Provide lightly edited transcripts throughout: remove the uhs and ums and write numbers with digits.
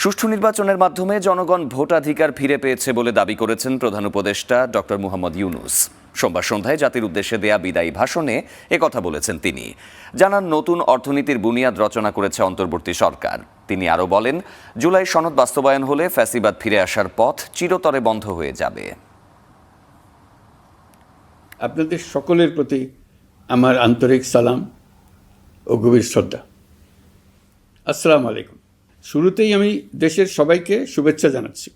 সুষ্ঠু নির্বাচনের মাধ্যমে জনগণ ভোটাধিকার ফিরে পেয়েছে বলে দাবি করেছেন প্রধান উপদেষ্টা ডক্টর মুহাম্মদ ইউনূস। সোমবার সন্ধ্যায় জাতির উদ্দেশ্যে দেয়া বিদায়ী ভাষণে একথা বলেছেন তিনি। জানান, নতুন অর্থনীতির বুনিয়াদ রচনা করেছে অন্তর্বর্তী সরকার। তিনি আরও বলেন, জুলাই সনদ বাস্তবায়ন হলে ফ্যাসিবাদ ফিরে আসার পথ চিরতরে বন্ধ হয়ে যাবে। আপনাদের সকলের প্রতি আমার আন্তরিক সালাম ও গভীর শ্রদ্ধা। আসসালামু আলাইকুম। শুরুতেই আমি দেশের সবাইকে শুভেচ্ছা জানাচ্ছি।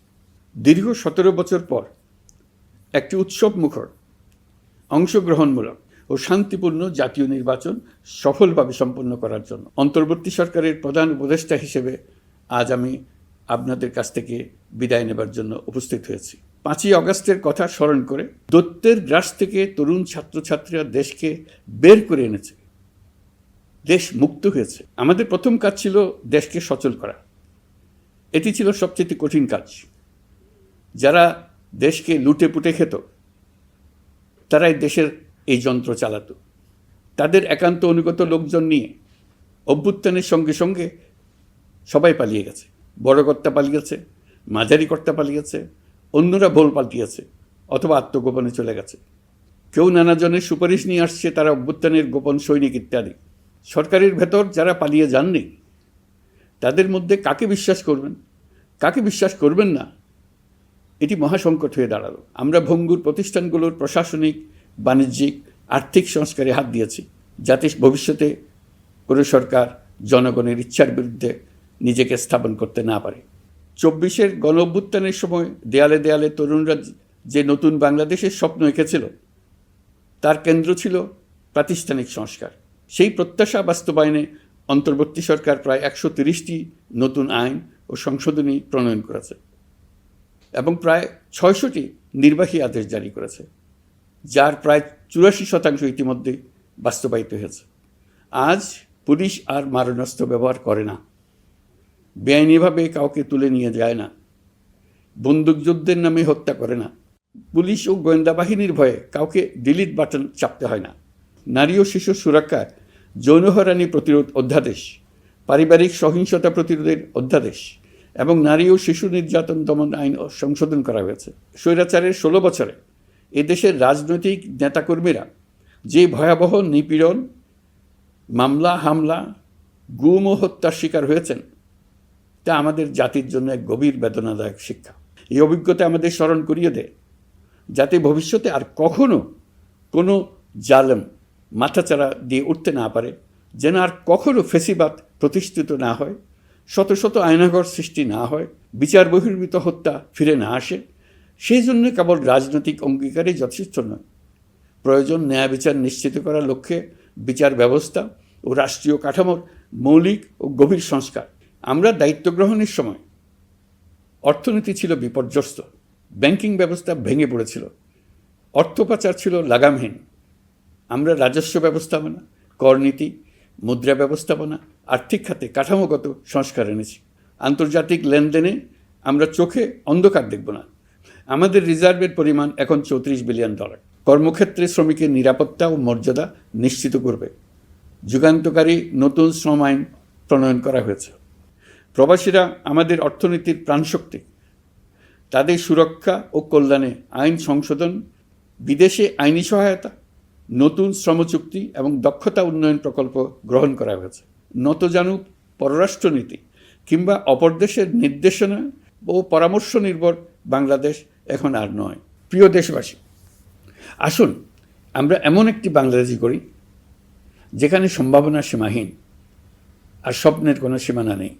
দীর্ঘ 17 বছর পর একটি উৎসব মুখর, অংশগ্রহণমূলক ও শান্তিপূর্ণ জাতীয় নির্বাচন সফলভাবে সম্পন্ন করার জন্য অন্তর্বর্তী সরকারের প্রধান উপদেষ্টা হিসেবে আজ আমি আপনাদের কাছ থেকে বিদায় নেবার জন্য উপস্থিত হয়েছি। 5ই অগস্টের কথা স্মরণ করে দৈত্যের গ্রাস থেকে তরুণ ছাত্রছাত্রীরা দেশকে বের করে এনেছে, দেশ মুক্ত হয়েছে। আমাদের প্রথম কাজ ছিল দেশকে সচল করা। এটি ছিল সবচেয়ে কঠিন কাজ। যারা দেশকে লুটে পুটে খেত, তারাই দেশের এই যন্ত্র চালাত। তাদের একান্ত অনুগত লোকজন নিয়ে অভ্যুত্থানের সঙ্গে সঙ্গে সবাই পালিয়ে গেছে। বড় কর্তা পালিয়েছে, মাঝারি কর্তা পালিয়েছে, অন্যরা ভোল পাল্টিয়েছে অথবা আত্মগোপনে চলে গেছে। কেউ নানাজনের সুপারিশ নিয়ে আসছে, তারা অভ্যুত্থানের গোপন সৈনিক ইত্যাদি। সরকারের ভেতর যারা পালিয়ে যাননি, তাদের মধ্যে কাকে বিশ্বাস করবেন, কাকে বিশ্বাস করবেন না, এটি মহাসংকট হয়ে দাঁড়ালো। আমরা ভঙ্গুর প্রতিষ্ঠানগুলোর প্রশাসনিক, বাণিজ্যিক, আর্থিক সংস্কারে হাত দিয়েছি, যাতে ভবিষ্যতে কোনো সরকার জনগণের ইচ্ছার বিরুদ্ধে নিজেকে স্থাপন করতে না পারে। 24-এর গণ অভ্যুত্থানের সময় দেয়ালে দেয়ালে তরুণরা যে নতুন বাংলাদেশের স্বপ্ন এঁকেছিল, তার কেন্দ্র ছিল প্রাতিষ্ঠানিক সংস্কার। সেই প্রত্যাশা বাস্তবায়নে অন্তর্বর্তী সরকার প্রায় 130টি নতুন আইন ও সংশোধনী প্রণয়ন করেছে এবং প্রায় 600টি নির্বাহী আদেশ জারি করেছে, যার প্রায় 84% ইতিমধ্যেই বাস্তবায়িত হয়েছে। আজ পুলিশ আর মারণাস্ত্র ব্যবহার করে না, বেআইনিভাবে কাউকে তুলে নিয়ে যায় না, বন্দুকযুদ্ধের নামে হত্যা করে না, পুলিশ ও গোয়েন্দা বাহিনীর ভয়ে কাউকে ডিলিট বাটন চাপতে হয় না। নারী ও শিশু সুরক্ষায় যৌন হয়রানি প্রতিরোধ অধ্যাদেশ, পারিবারিক সহিংসতা প্রতিরোধের অধ্যাদেশ এবং নারী ও শিশু নির্যাতন দমন আইন সংশোধন করা হয়েছে। স্বৈরাচারের 16 বছরে এদেশের রাজনৈতিক নেতাকর্মীরা যে ভয়াবহ নিপীড়ন, মামলা, হামলা, গুম ও হত্যার শিকার হয়েছেন, তা আমাদের জাতির জন্য এক গভীর বেদনাদায়ক শিক্ষা। এই অভিজ্ঞতা আমাদের স্মরণ করিয়ে দেয়, যাতে ভবিষ্যতে আর কখনো কোনো জালেম মাথাচাড়া দিয়ে উঠতে না পারে, যেন আর কখনো ফ্যাসিবাদ প্রতিষ্ঠিত না হয়, শত শত আয়নাঘর সৃষ্টি না হয়, বিচার বহির্ভূত হত্যা ফিরে না আসে। সেই জন্য কেবল রাজনৈতিক অঙ্গীকারই যথেষ্ট নয়, প্রয়োজন ন্যায় বিচার নিশ্চিত করার লক্ষ্যে বিচার ব্যবস্থা ও রাষ্ট্রীয় কাঠামোর মৌলিক ও গভীর সংস্কার। আমরা দায়িত্ব গ্রহণের সময় অর্থনীতি ছিল বিপর্যস্ত, ব্যাংকিং ব্যবস্থা ভেঙে পড়েছিল, অর্থ পাচার ছিল লাগামহীন। আমরা রাজস্ব ব্যবস্থাপনা, করনীতি, মুদ্রা ব্যবস্থাপনা, আর্থিক খাতে কাঠামোগত সংস্কার এনেছি। আন্তর্জাতিক লেনদেনে আমরা চোখে অন্ধকার দেখব না। আমাদের রিজার্ভের পরিমাণ এখন $34 বিলিয়ন। কর্মক্ষেত্রে শ্রমিকের নিরাপত্তা ও মর্যাদা নিশ্চিত করবে যুগান্তকারী নতুন শ্রম আইন প্রণয়ন করা হয়েছে। প্রবাসীরা আমাদের অর্থনীতির প্রাণশক্তি। তাদের সুরক্ষা ও কল্যাণে আইন সংশোধন, বিদেশে আইনি সহায়তা, নতুন শ্রমচুক্তি এবং দক্ষতা উন্নয়ন প্রকল্প গ্রহণ করা হয়েছে। নতজানু পররাষ্ট্রনীতি কিংবা অপর দেশের নির্দেশনা ও পরামর্শ নির্ভর বাংলাদেশ এখন আর নয়। প্রিয় দেশবাসী, আসুন আমরা এমন একটি বাংলাদেশই করি যেখানে সম্ভাবনা সীমাহীন আর স্বপ্নের কোনো সীমানা নেই।